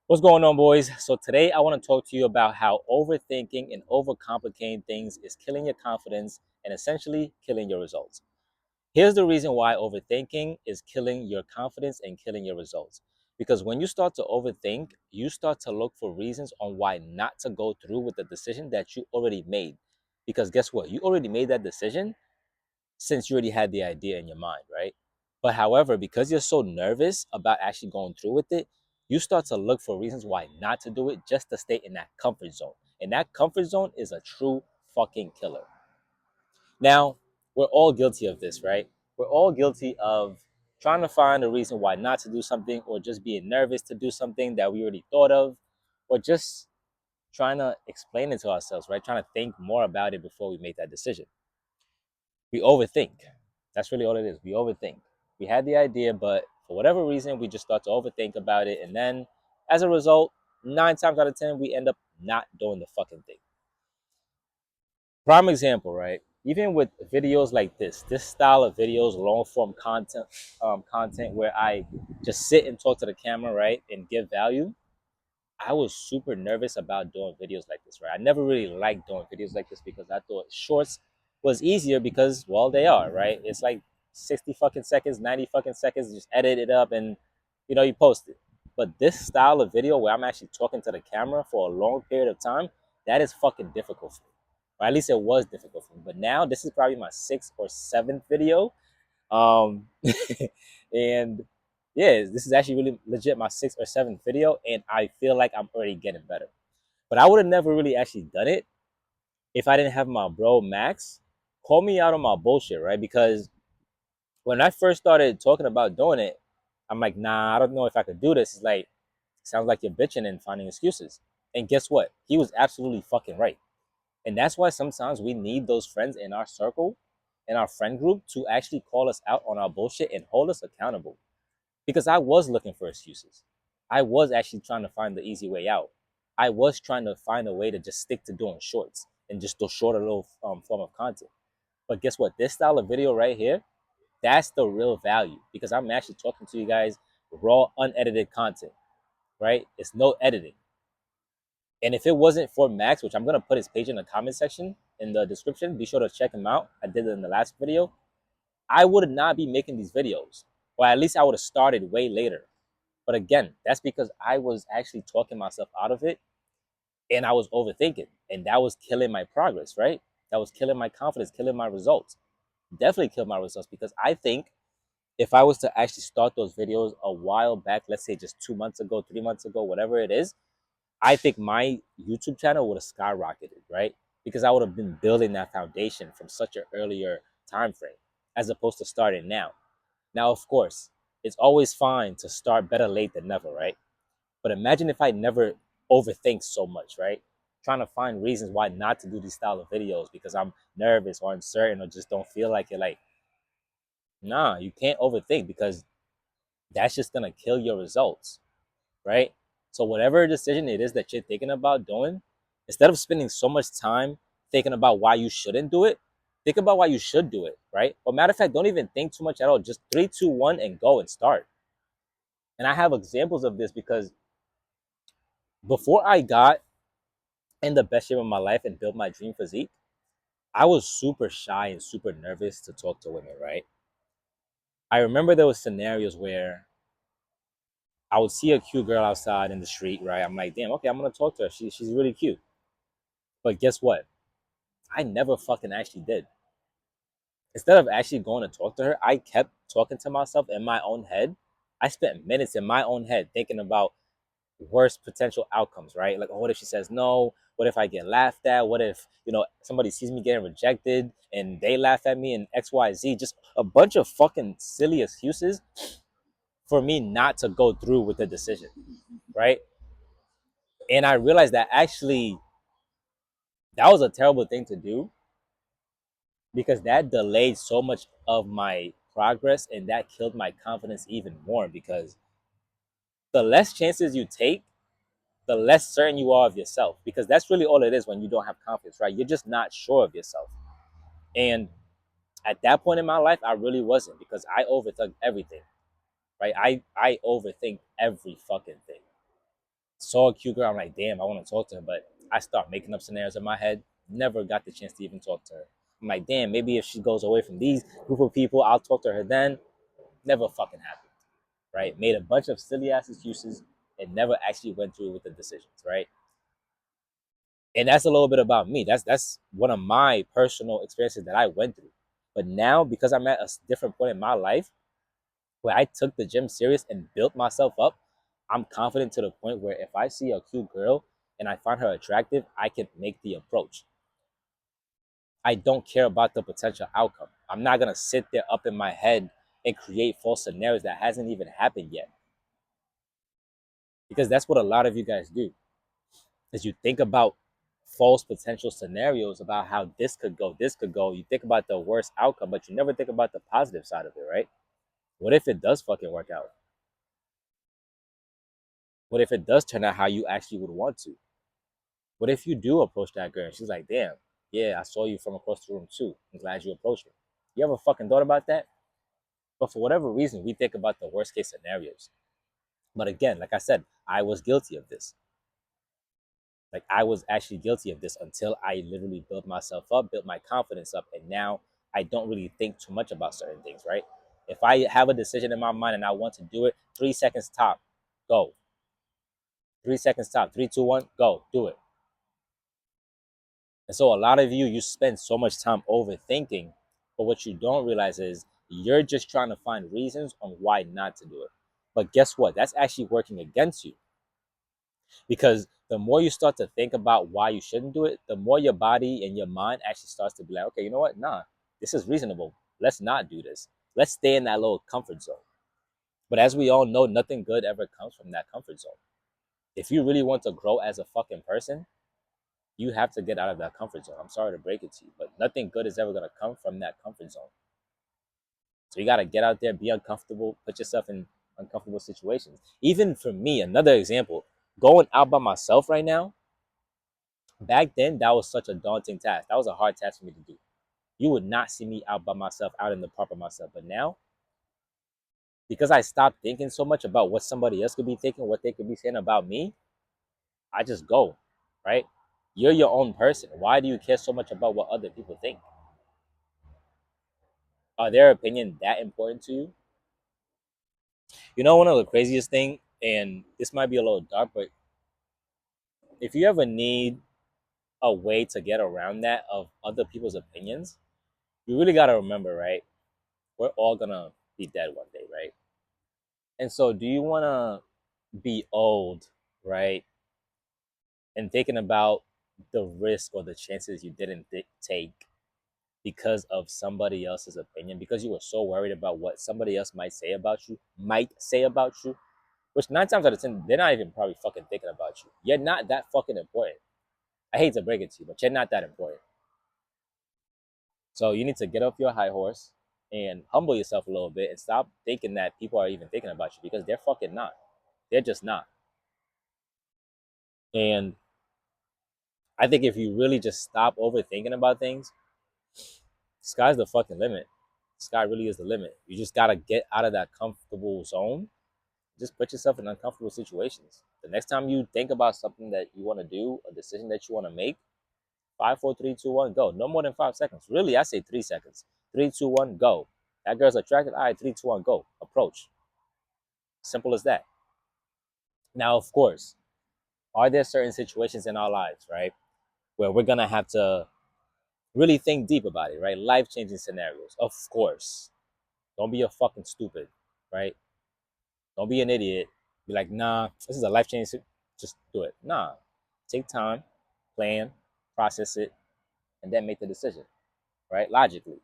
What's going on, boys? So today I want to talk to you about how overthinking and overcomplicating things is killing your confidence and essentially killing your results. Here's the reason why overthinking is killing your confidence and killing your results. Because when you start to overthink, you start to look for reasons on why not to go through with the decision that you already made. Because guess what? You already made that decision since you already had the idea in your mind, right? But however, because you're so nervous about actually going through with it, you start to look for reasons why not to do it just to stay in that comfort zone. And that comfort zone is a true fucking killer. Now, we're all guilty of this, right? We're all guilty of trying to find a reason why not to do something or just being nervous to do something that we already thought of or just trying to explain it to ourselves, right? Trying to think more about it before we make that decision. We overthink. That's really all it is. We overthink. We had the idea, but for whatever reason, we just start to overthink about it. And then as a result, 9 times out of 10, we end up not doing the fucking thing. Prime example, right? Even with videos like this style of videos, long form content where I just sit and talk to the camera, right, and give value. I was super nervous about doing videos like this, right? I never really liked doing videos like this because I thought shorts was easier because, well, they are, right? It's like 60 fucking seconds, 90 fucking seconds, just edit it up and, you post it. But this style of video where I'm actually talking to the camera for a long period of time, that is fucking difficult for me. Or at least it was difficult for me. But now this is probably my sixth or seventh video. Um, and yeah, this is actually really legit my sixth or seventh video, and I feel like I'm already getting better. But I would have never really actually done it if I didn't have my bro Max call me out on my bullshit, right? Because when I first started talking about doing it, I'm like, nah, I don't know if I could do this. It's like, sounds like you're bitching and finding excuses. And guess what? He was absolutely fucking right. And that's why sometimes we need those friends in our circle, in our friend group, to actually call us out on our bullshit and hold us accountable. Because I was looking for excuses. I was actually trying to find the easy way out. I was trying to find a way to just stick to doing shorts and just do shorter little form of content. But guess what? This style of video right here, that's the real value because I'm actually talking to you guys raw, unedited content, right? It's no editing. And if it wasn't for Max, which I'm gonna put his page in the comment section in the description, be sure to check him out. I did it in the last video. I would not be making these videos, or at least I would have started way later. But again, that's because I was actually talking myself out of it and I was overthinking. And that was killing my progress, right? That was killing my confidence, killing my results. Definitely killed my results because I think if I was to actually start those videos a while back, let's say just 2 months ago, 3 months ago, whatever it is, I think my YouTube channel would have skyrocketed, right? Because I would have been building that foundation from such an earlier time frame as opposed to starting now. Now, of course, it's always fine to start better late than never, right? But imagine if I never overthink so much, right? Trying to find reasons why not to do these style of videos because I'm nervous or uncertain or just don't feel like it. Like, nah, you can't overthink because that's just gonna kill your results, right? So whatever decision it is that you're thinking about doing, instead of spending so much time thinking about why you shouldn't do it, think about why you should do it, right? Or matter of fact, don't even think too much at all. Just three, two, one, and go and start. And I have examples of this because before I got in the best shape of my life and built my dream physique, I was super shy and super nervous to talk to women, right? I remember there was scenarios where I would see a cute girl outside in the street, right? I'm like, damn, okay, I'm gonna talk to her. She's really cute. But guess what? I never fucking actually did. Instead of actually going to talk to her, I kept talking to myself in my own head. I spent minutes in my own head thinking about worst potential outcomes, right? Like, oh, what if she says no? What if I get laughed at? What if, somebody sees me getting rejected and they laugh at me and XYZ? Just a bunch of fucking silly excuses for me not to go through with the decision, right? And I realized that actually that was a terrible thing to do because that delayed so much of my progress and that killed my confidence even more because the less chances you take, the less certain you are of yourself because that's really all it is when you don't have confidence, right? You're just not sure of yourself. And at that point in my life, I really wasn't because I overthink everything, right? I overthink every fucking thing. saw a cute girl. I'm like, damn, I want to talk to her, but I start making up scenarios in my head. Never got the chance to even talk to her. I'm like, damn, maybe if she goes away from these group of people, I'll talk to her then. Never fucking happened, right? Made a bunch of silly ass excuses and never actually went through with the decisions, right? And that's a little bit about me. That's one of my personal experiences that I went through. But now, because I'm at a different point in my life where I took the gym serious and built myself up, I'm confident to the point where if I see a cute girl and I find her attractive, I can make the approach. I don't care about the potential outcome. I'm not gonna sit there up in my head and create false scenarios that hasn't even happened yet. Because that's what a lot of you guys do. Is you think about false potential scenarios about how this could go, this could go. You think about the worst outcome, but you never think about the positive side of it, right? What if it does fucking work out? What if it does turn out how you actually would want to? What if you do approach that girl and she's like, damn, yeah, I saw you from across the room too. I'm glad you approached me. You ever fucking thought about that? But for whatever reason, we think about the worst case scenarios. But again, like I said, I was guilty of this. Like I was actually guilty of this until I literally built myself up, built my confidence up, and now I don't really think too much about certain things, right? If I have a decision in my mind and I want to do it, 3 seconds top, go. 3 seconds top, three, two, one, go, do it. And so a lot of you spend so much time overthinking, but what you don't realize is you're just trying to find reasons on why not to do it. But guess what? That's actually working against you because the more you start to think about why you shouldn't do it, the more your body and your mind actually starts to be like, okay, you know what? Nah, this is reasonable. Let's not do this. Let's stay in that little comfort zone. But as we all know, nothing good ever comes from that comfort zone. If you really want to grow as a fucking person, you have to get out of that comfort zone. I'm sorry to break it to you, but nothing good is ever going to come from that comfort zone. So you got to get out there, be uncomfortable, put yourself in uncomfortable situations. Even for me, another example, going out by myself right now, back then, that was such a daunting task. That was a hard task for me to do. You would not see me out by myself, out in the park by myself. But now, because I stopped thinking so much about what somebody else could be thinking, what they could be saying about me, I just go, right? You're your own person. Why do you care so much about what other people think? Are their opinion that important to you? You know, one of the craziest thing, and this might be a little dark, but if you ever need a way to get around that of other people's opinions, you really got to remember, right? We're all gonna be dead one day, right? And so, do you want to be old, right? And thinking about the risk or the chances you didn't take because of somebody else's opinion, because you were so worried about what somebody else might say about you, which 9 times out of 10, they're not even probably fucking thinking about you. You're not that fucking important. I hate to break it to you, but you're not that important. So you need to get off your high horse and humble yourself a little bit and stop thinking that people are even thinking about you because they're fucking not. They're just not. And I think if you really just stop overthinking about things, sky's the fucking limit. Sky really is the limit. You just gotta get out of that comfortable zone. Just put yourself in uncomfortable situations. The next time you think about something that you want to do, a decision that you want to make, five, four, three, two, one, go. No more than 5 seconds. Really, I say 3 seconds. Three, two, one, go. That girl's attracted. All right, three, two, one, go. Approach. Simple as that. Now, of course, are there certain situations in our lives, right, where we're gonna have to really think deep about it, right? Life changing scenarios. Of course. Don't be a fucking stupid, right? Don't be an idiot. Be like, nah, this is a life changing. Just do it. Nah. Take time, plan, process it, and then make the decision, right? Logically.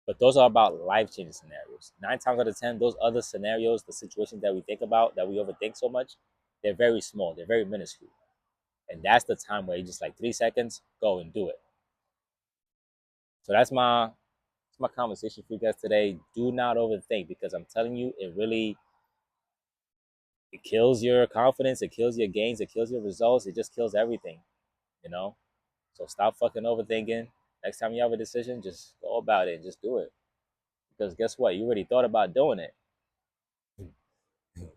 But those are about life changing scenarios. 9 times out of 10, those other scenarios, the situations that we think about, that we overthink so much, they're very small, they're very minuscule. And that's the time where you just like 3 seconds, go and do it. So that's my conversation for you guys today. Do not overthink because I'm telling you, it kills your confidence, it kills your gains, it kills your results, it just kills everything, you know? So stop fucking overthinking. Next time you have a decision, just go about it and just do it. Because guess what? You already thought about doing it.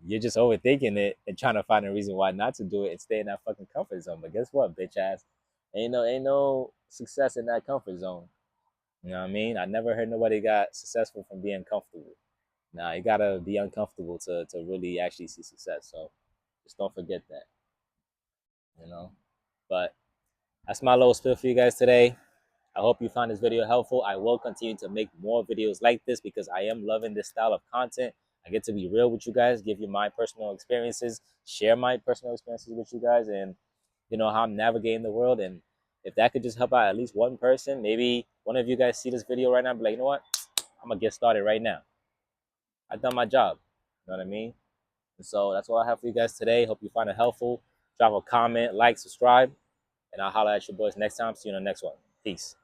You're just overthinking it and trying to find a reason why not to do it and stay in that fucking comfort zone. But guess what, bitch ass? Ain't no success in that comfort zone. You know what I mean? I never heard nobody got successful from being comfortable. Nah, you gotta be uncomfortable to really actually see success. So just don't forget that, you know. But that's my little spill for you guys today. I hope you found this video helpful. I will continue to make more videos like this because I am loving this style of content. I get to be real with you guys, give you my personal experiences, share my personal experiences with you guys, and how I'm navigating the world. And if that could just help out at least one person, maybe one of you guys see this video right now and be like, you know what? I'm gonna get started right now. I've done my job. You know what I mean? And so that's all I have for you guys today. Hope you find it helpful. Drop a comment, like, subscribe, and I'll holler at your boys next time. See you in the next one. Peace.